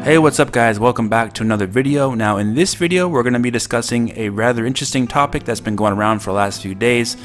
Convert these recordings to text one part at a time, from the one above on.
Hey, what's up guys? Welcome back to another video. Now in this video we're going to be discussing a rather interesting topic that's been going around for the last few days,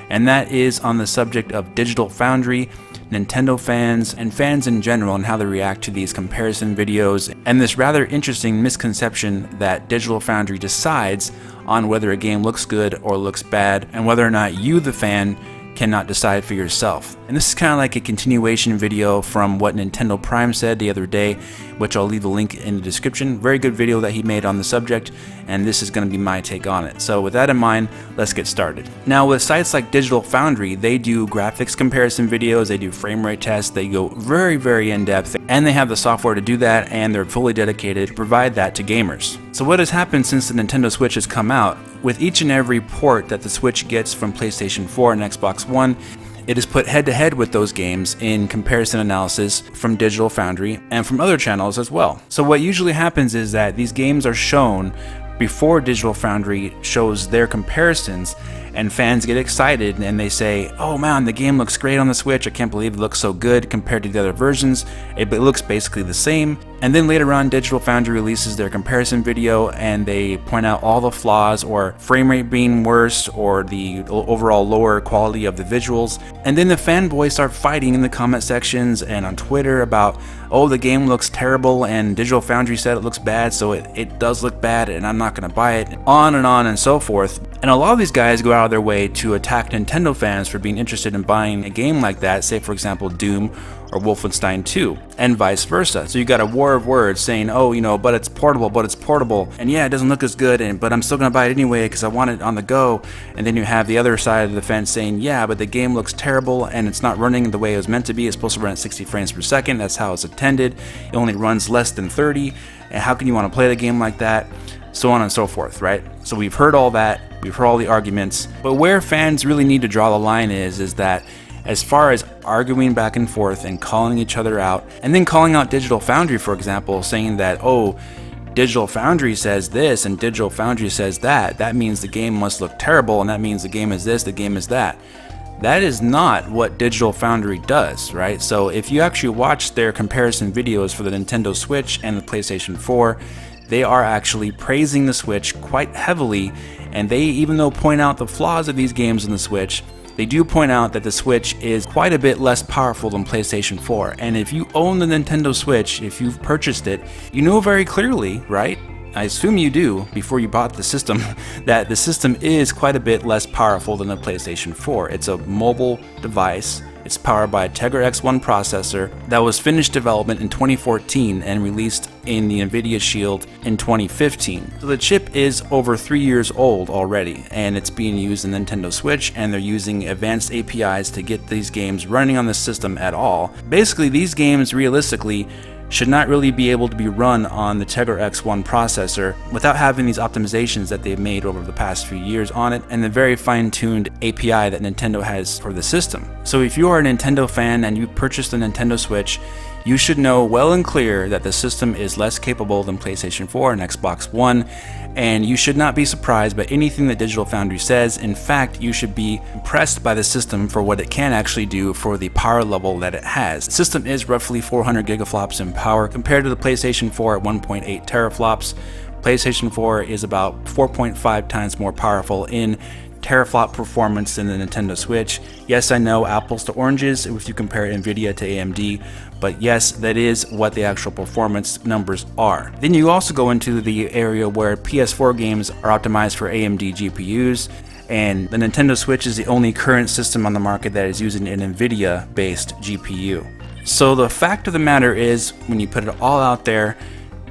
and that is on the subject of Digital Foundry, Nintendo fans, and fans in general, and how they react to these comparison videos, and this rather interesting misconception that Digital Foundry decides on whether a game looks good or looks bad, and whether or not you, the fan, cannot decide for yourself. And this is kind of like a continuation video from what Nintendo Prime said the other day, which I'll leave a link in the description. Very good video that he made on the subject, and this is going to be my take on it. So with that in mind, let's get started. Now with sites like Digital Foundry, they do graphics comparison videos, they do frame rate tests, they go very in depth, and they have the software to do that, and they're fully dedicated to provide that to gamers. So what has happened since the Nintendo Switch has come out, with each and every port that the Switch gets from PlayStation 4 and Xbox One, it is put head-to-head with those games in comparison analysis from Digital Foundry and from other channels as well. So what usually happens is that these games are shown before Digital Foundry shows their comparisons, and fans get excited and they say, oh man, the game looks great on the Switch, I can't believe it looks so good compared to the other versions, it looks basically the same. And then later on, Digital Foundry releases their comparison video and they point out all the flaws, or frame rate being worse, or the overall lower quality of the visuals. And then the fanboys start fighting in the comment sections and on Twitter about, oh, the game looks terrible and Digital Foundry said it looks bad, so it does look bad and I'm not gonna buy it, on and so forth. And a lot of these guys go out of their way to attack Nintendo fans for being interested in buying a game like that, say for example Doom or Wolfenstein 2, and vice versa. So you got a war of words saying, oh, you know, but it's portable, and yeah, it doesn't look as good, but I'm still gonna buy it anyway because I want it on the go. And then you have the other side of the fence saying, yeah, but the game looks terrible and it's not running the way it was meant to be. It's supposed to run at 60 frames per second, that's how it's intended. It only runs less than 30, and how can you want to play the game like that? So on and so forth, right? So we've heard all that, we've heard all the arguments, but where fans really need to draw the line is that as far as arguing back and forth and calling each other out, and then calling out Digital Foundry, for example, saying that, oh, Digital Foundry says this and Digital Foundry says that, that means the game must look terrible, and that means the game is this, the game is that. That is not what Digital Foundry does, right? So if you actually watch their comparison videos for the Nintendo Switch and the PlayStation 4, they are actually praising the Switch quite heavily, and they even though point out the flaws of these games in the Switch, they do point out that the Switch is quite a bit less powerful than PlayStation 4. And if you own the Nintendo Switch, if you've purchased it, you know very clearly, right? I assume you do before you bought the system, that the system is quite a bit less powerful than the PlayStation 4. It's a mobile device. It's powered by a Tegra X1 processor that was finished development in 2014 and released in the Nvidia Shield in 2015. So the chip is over 3 years old already, and it's being used in Nintendo Switch, and they're using advanced APIs to get these games running on the system at all. Basically, these games realistically should not really be able to be run on the Tegra X1 processor without having these optimizations that they've made over the past few years on it, and the very fine-tuned API that Nintendo has for the system. So if you are a Nintendo fan and you purchased a Nintendo Switch, you should know well and clear that the system is less capable than PlayStation 4 and Xbox One, and you should not be surprised by anything that Digital Foundry says. In fact, you should be impressed by the system for what it can actually do for the power level that it has. The system is roughly 400 gigaflops in power compared to the PlayStation 4 at 1.8 teraflops. PlayStation 4 is about 4.5 times more powerful in teraflop performance than the Nintendo Switch. Yes, I know, apples to oranges if you compare Nvidia to AMD, but yes, that is what the actual performance numbers are. Then you also go into the area where PS4 games are optimized for AMD GPUs, and the Nintendo Switch is the only current system on the market that is using an Nvidia based GPU. So the fact of the matter is, when you put it all out there,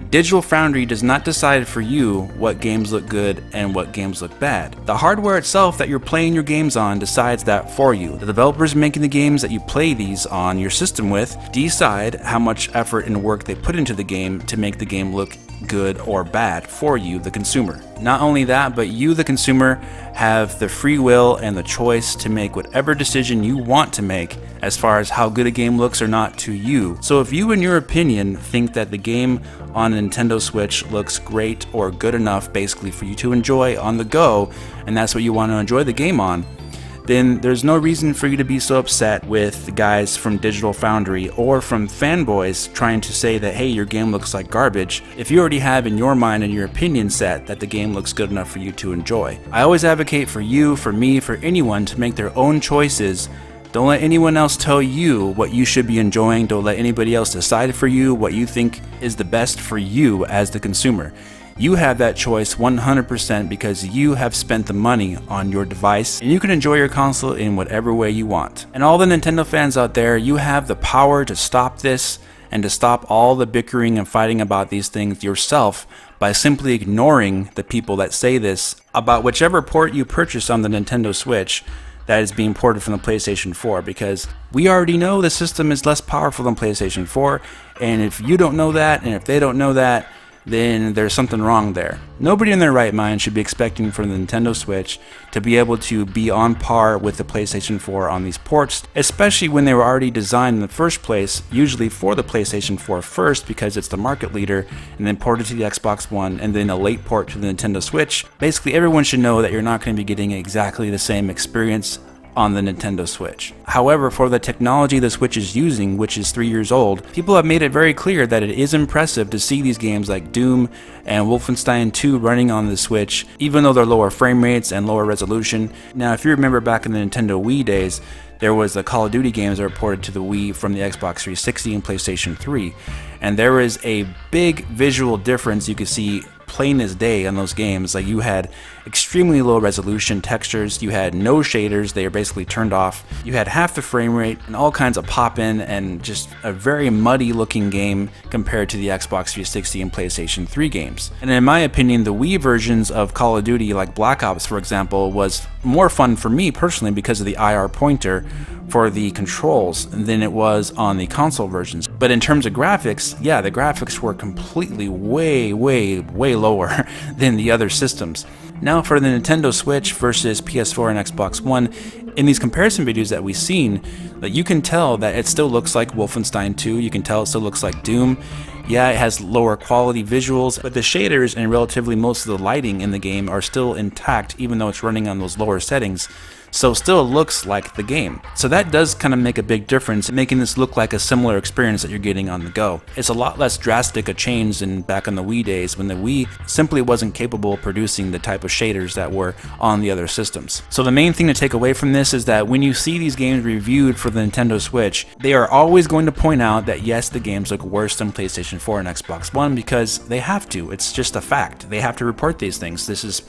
Digital Foundry does not decide for you what games look good and what games look bad. The hardware itself that you're playing your games on decides that for you. The developers making the games that you play these on your system with decide how much effort and work they put into the game to make the game look good or bad for you, the consumer. Not only that, but you, the consumer, have the free will and the choice to make whatever decision you want to make as far as how good a game looks or not to you. So if you, in your opinion, think that the game on a Nintendo Switch looks great or good enough basically for you to enjoy on the go, and that's what you want to enjoy the game on, then there's no reason for you to be so upset with the guys from Digital Foundry or from fanboys trying to say that, hey, your game looks like garbage, if you already have in your mind and your opinion set that the game looks good enough for you to enjoy. I always advocate for you, for me, for anyone to make their own choices. Don't let anyone else tell you what you should be enjoying. Don't let anybody else decide for you what you think is the best for you as the consumer. You have that choice 100% because you have spent the money on your device, and you can enjoy your console in whatever way you want. And all the Nintendo fans out there, you have the power to stop this and to stop all the bickering and fighting about these things yourself by simply ignoring the people that say this about whichever port you purchase on the Nintendo Switch that is being ported from the PlayStation 4, because we already know the system is less powerful than PlayStation 4, and if you don't know that, and if they don't know that, then there's something wrong there. Nobody in their right mind should be expecting for the Nintendo Switch to be able to be on par with the PlayStation 4 on these ports, especially when they were already designed in the first place, usually for the PlayStation 4 first because it's the market leader, and then ported to the Xbox One, and then a late port to the Nintendo Switch. Basically, everyone should know that you're not going to be getting exactly the same experience on the Nintendo Switch. However, for the technology the Switch is using, which is 3 years old, people have made it very clear that it is impressive to see these games like Doom and Wolfenstein 2 running on the Switch, even though they're lower frame rates and lower resolution. Now, if you remember back in the Nintendo Wii days, there was the Call of Duty games that were ported to the Wii from the Xbox 360 and PlayStation 3, and there was a big visual difference you could see plain as day on those games. Like, you had extremely low resolution textures, you had no shaders, they are basically turned off, you had half the frame rate and all kinds of pop-in, and just a very muddy looking game compared to the Xbox 360 and PlayStation 3 games. And in my opinion, the Wii versions of Call of Duty, like Black Ops for example, was more fun for me personally because of the IR pointer for the controls than it was on the console versions. But in terms of graphics, yeah, the graphics were completely way lower than the other systems. Now for the Nintendo Switch versus PS4 and Xbox One, in these comparison videos that we've seen, you can tell that it still looks like Wolfenstein 2, you can tell it still looks like Doom. Yeah, it has lower quality visuals, but the shaders and relatively most of the lighting in the game are still intact even though it's running on those lower settings. So still looks like the game. So that does kind of make a big difference, making this look like a similar experience that you're getting on the go. It's a lot less drastic a change than back in the Wii days when the Wii simply wasn't capable of producing the type of shaders that were on the other systems. So the main thing to take away from this is that when you see these games reviewed for the Nintendo Switch, they are always going to point out that yes, the games look worse than PlayStation 4 and Xbox One because they have to. It's just a fact. They have to report these things. This is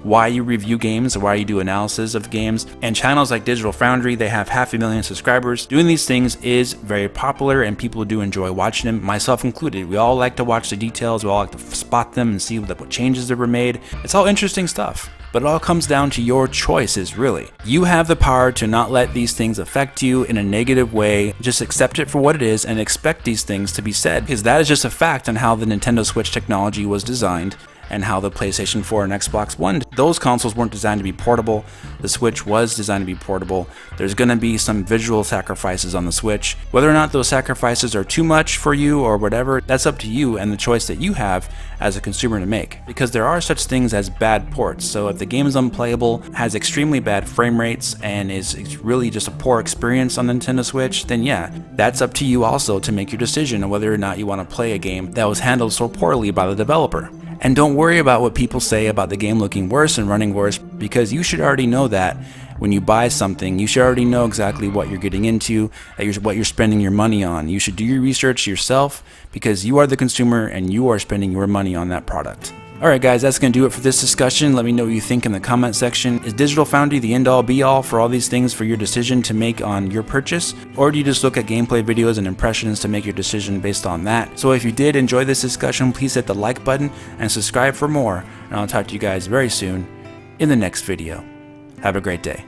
why you review games, why you do analysis of games. And channels like Digital Foundry, they have 500,000 subscribers. Doing these things is very popular and people do enjoy watching them, myself included. We all like to watch the details, we all like to spot them and see what changes that were made. It's all interesting stuff. But it all comes down to your choices, really. You have the power to not let these things affect you in a negative way. Just accept it for what it is and expect these things to be said, because that is just a fact on how the Nintendo Switch technology was designed and how the PlayStation 4 and Xbox One, those consoles weren't designed to be portable. The Switch was designed to be portable. There's going to be some visual sacrifices on the Switch. Whether or not those sacrifices are too much for you or whatever, that's up to you and the choice that you have as a consumer to make. Because there are such things as bad ports. So if the game is unplayable, has extremely bad frame rates, and is really just a poor experience on the Nintendo Switch, then yeah, that's up to you also to make your decision on whether or not you want to play a game that was handled so poorly by the developer. And don't worry about what people say about the game looking worse and running worse, because you should already know that when you buy something. You should already know exactly what you're getting into, what you're spending your money on. You should do your research yourself because you are the consumer and you are spending your money on that product. Alright guys, that's going to do it for this discussion. Let me know what you think in the comment section. Is Digital Foundry the end-all be-all for all these things for your decision to make on your purchase? Or do you just look at gameplay videos and impressions to make your decision based on that? So if you did enjoy this discussion, please hit the like button and subscribe for more. And I'll talk to you guys very soon in the next video. Have a great day.